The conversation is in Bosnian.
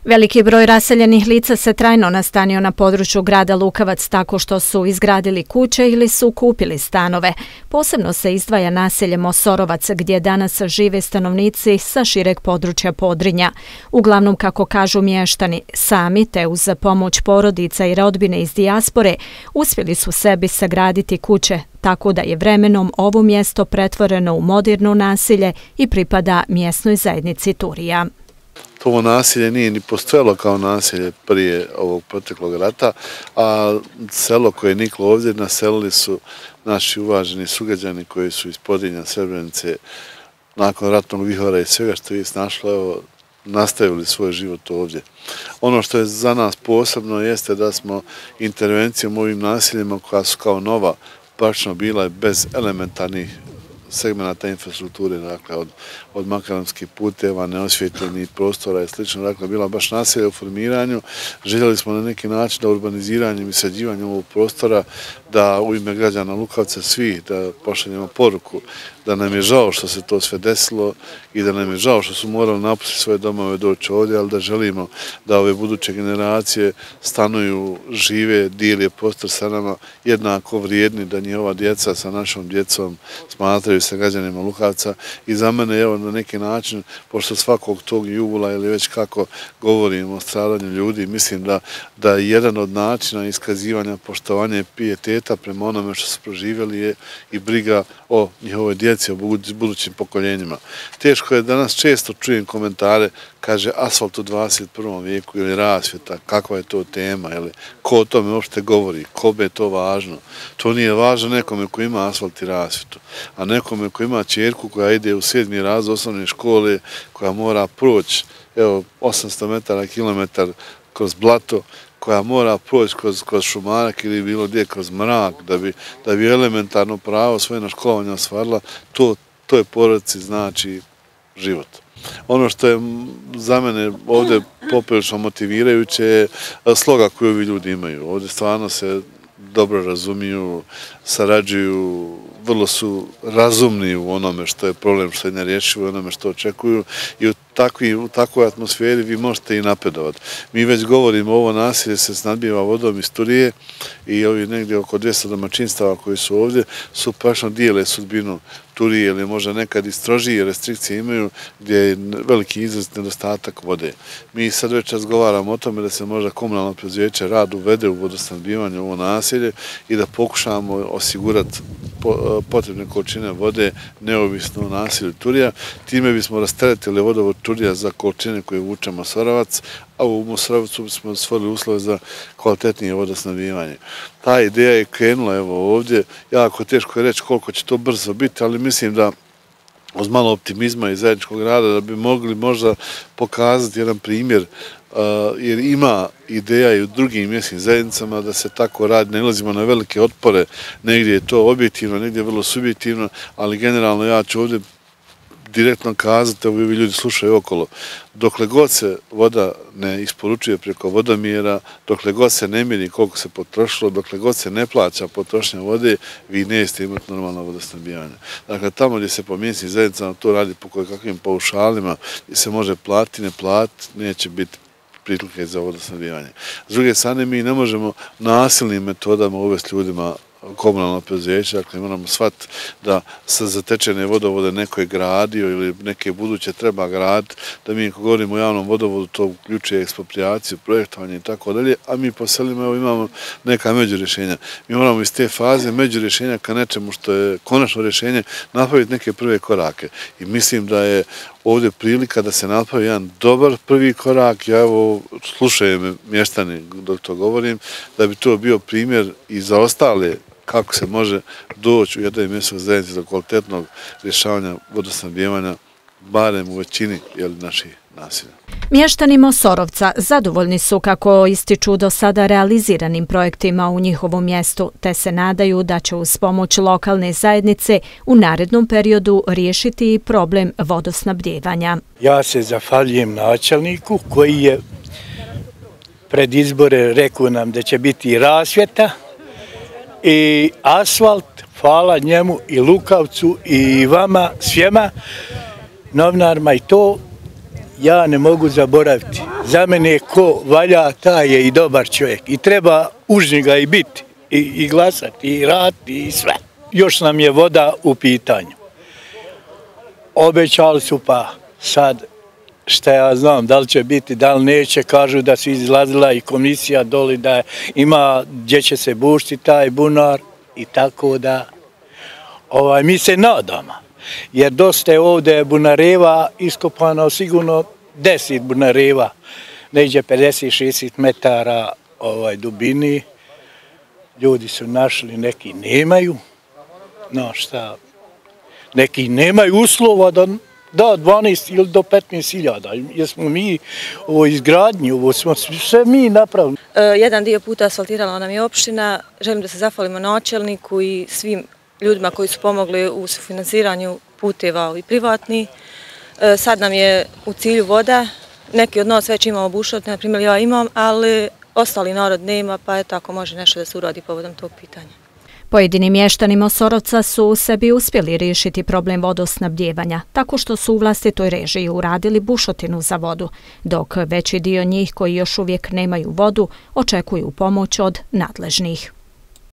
Veliki broj raseljenih lica se trajno nastanio na području grada Lukavac tako što su izgradili kuće ili su kupili stanove. Posebno se izdvaja naselje Mosorovac gdje danas žive stanovnici sa šireg područja Podrinja. Uglavnom, kako kažu mještani, sami te uz pomoć porodica i rodbine iz dijaspore uspjeli su sebi sagraditi kuće, tako da je vremenom ovo mjesto pretvoreno u moderno naselje i pripada mjesnoj zajednici Turija. Ovo naselje nije ni postojalo kao naselje prije ovog proteklog rata, a selo koje je niklo ovdje naselili su naši uvaženi sugrađani koji su iz Podrinja, Srebrenice, nakon ratnog vihora i svega što je snašlo, evo, nastavili svoj život ovdje. Ono što je za nas posebno jeste da smo intervencijom u ovim naseljima koja su kao nova praktično bila bez elementarnih segmenata infrastrukture, dakle od makadamskih puteva, neosvjetljenih prostora i slično, dakle bila baš naselje u formiranju. Željeli smo na neki način da urbaniziranjem i sređivanjem ovog prostora da u ime građana Lukavca svi da pošaljemo poruku da nam je žao što se to sve desilo i da nam je žao što su morali napustiti svoje domove doći ovdje, ali da želimo da ove buduće generacije stanuju, žive, dijele prostor sa nama jednako vrijedni, da njihova djeca sa našom djecom smatraju se građanima Lukavca. I za mene, evo, na neki način, pošto svakog tog jula ili već kako govorimo o stradanju ljudi, mislim da je jedan od načina iskazivanja poštovanja i pijeteta prema onome što su proživjeli je i briga o njihovoj djeci, o budućim pokoljenjima. Teško je danas, često čujem komentare, kaže asfalt u 21. vijeku ili rasvjeta, kakva je to tema, ili ko o tome uopšte govori, kome je to važno. To nije važno nekome koji ima asfalt i rasvjetu, a nekome koji ima ćerku koja ide u 7. razred osnovne škole, koja mora proći, evo, 800 metara, kilometar kroz blato, koja mora proći kroz šumarak ili bilo gdje kroz mrak, da bi elementarno pravo svoje na školovanje ostvarila, to je porodici znači život. Ono što je za mene ovdje poprilično motivirajuće je sloga koju ovi ljudi imaju. Ovdje stvarno se dobro razumiju, sarađuju, vrlo su razumni u onome što je problem, što je nerješivo, u onome što očekuju i u takvoj atmosferi vi možete i napredovati. Mi već govorimo, ovo naselje se snadbiva vodom iz Turije i ovi negdje oko 200 domaćinstava koji su ovdje su prašno dijele sudbinu Turije ili možda nekad i strožije restrikcije imaju gdje je veliki izrazit nedostatak vode. Mi sad već razgovaramo o tome da se možda komunalno preduzeće rad uvede u vodosnadbivanje ovo naselje i da pokušamo osigurati potrebne količine vode neovisno o naselju Turija. Time bismo rasteretili vodovod Turija za količine koje vuče Mosorovac, a u Mosorovcu smo stvorili uslove za kvalitetnije vodosnadbivanje. Ta ideja je krenula evo ovdje, jako teško je reći koliko će to brzo biti, ali mislim da uz malo optimizma i zajedničkog rada da bi mogli možda pokazati jedan primjer, jer ima ideja i u drugim mjesnim zajednicama da se tako radi, ne ulazimo na velike otpore, negdje je to objektivno, negdje je vrlo subjektivno, ali generalno ja ću ovdje direktno kazati, evo vi ljudi slušaju okolo, dokle god se voda ne isporučuje preko vodomjera, dokle god se ne mjeri koliko se potrošilo, dokle god se ne plaća potrošnja vode, vi nećete imati normalno vodosnabdijanje. Dakle, tamo gdje se po mjesnim zajednicama to radi po kakvim paušalima, gdje se može platiti, ne platiti, neće biti priključke za vodosnabdijanje. S druge strane, mi ne možemo nasilnim metodama uvesti ljudima komunalno preduzeće, dakle moramo shvatiti da sa zatečene vodovode neko je gradio ili neke buduće treba graditi, da mi ako govorimo o javnom vodovodu to uključuje eksproprijaciju, projektovanje i tako dalje, a mi po selima evo imamo neka međurješenja. Mi moramo iz te faze međurješenja ka nečemu što je konačno rješenje napraviti neke prve korake. I mislim da je ovdje prilika da se napravi jedan dobar prvi korak, ja evo slušaju me mještani dok to govorim, da bi to bio primjer i za ostale kako se može doći u jednoj mjesnoj zajednici do kvalitetnog rješavanja vodosnabdijevanja, barem u većini naših naselja. Mještani Mosorovca zadovoljni su kako ističu do sada realiziranim projektima u njihovom mjestu, te se nadaju da će uz pomoć lokalne zajednice u narednom periodu riješiti i problem vodosnabdijevanja. Ja se zahvaljujem načelniku koji je pred izbore rekao nam da će biti rasvjeta i asfalt, hvala njemu i Lukavcu i vama, svijema, novinarima i to. ja ne mogu zaboraviti. Za mene ko valja, taj je i dobar čovjek. I treba uz njega i biti, i glasati, i raditi, i sve. Još nam je voda u pitanju. Obećali su pa sad, šta ja znam, da li će biti, da li neće, kažu da su izlazila i komisija doli, da ima gdje će se bušti taj bunar i tako da mi se nadamo. Jer dosta je ovdje bunareva iskopano, sigurno 10 bunareva, neđe 50-60 metara dubini. Ljudi su našli, neki nemaju, no šta, neki nemaju uslova da 12 ili do 15.000, jer smo mi u izgradnji, ovo smo sve mi napravili. Jedan dio puta asfaltirala nam je opština, želim da se zahvalimo načelniku i svim ljudima koji su pomogli u sufinanciranju puteva i privatni. Sad nam je u cilju voda, neki od nas već imamo bušotine, na primjer ja imam, ali ostali narod nema, pa je tako može nešto da se uradi povodom tog pitanja. Pojedini mještani Mosorovca su u sebi uspjeli riješiti problem vodosnabdijevanja, tako što su u vlastitoj režiji uradili bušotinu za vodu, dok veći dio njih koji još uvijek nemaju vodu očekuju pomoć od nadležnih.